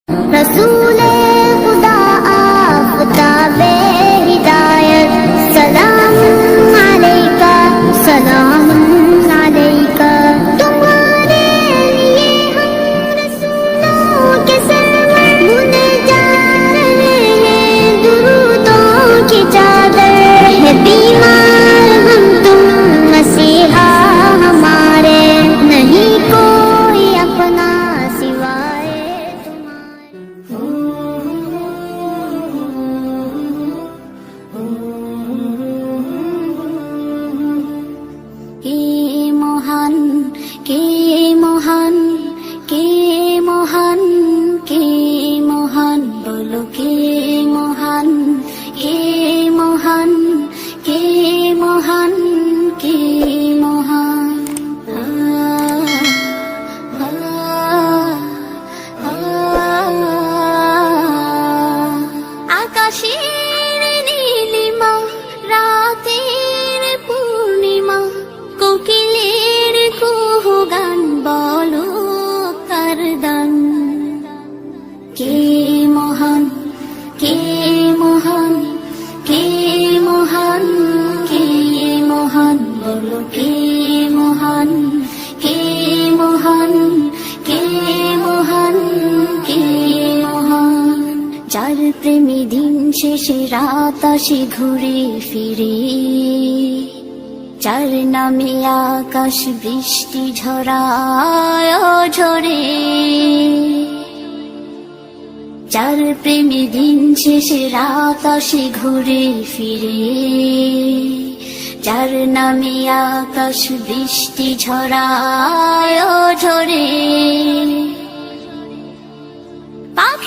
रसूले खुदा आफ़ताबे हिदायत सलाम अलैका सलाम अलैका। तुम्हारे लिए हम रसूलों के सरवर बुने जा रहे हैं दुरूदों की चादर है बीमार हम तुम मसीहा हमारे नहीं कोई अपना सिवाय কে মহান কে মহান কে মহান কে মহান বলো কে মহান কে মহান কে মহান কে মহান আকাশের নীলিমা রাতের পূর্ণিমা কোকিলের কুহু গান বলো কার দান কে মহান কে মহান কে মহান কে মহান বলো কে মহান কে মহান কে মহান কে মহান যার প্রেমী দিন শেষে রাত আসে ঘুরে ফিরে যার নামে আকাশ বৃষ্টি ঝরায় ঝরে যার প্রেমী দিন শেষে রাত আসে ঘুরে ফিরে যার নামে আকাশ বৃষ্টি ঝরায় ঝরে পাখি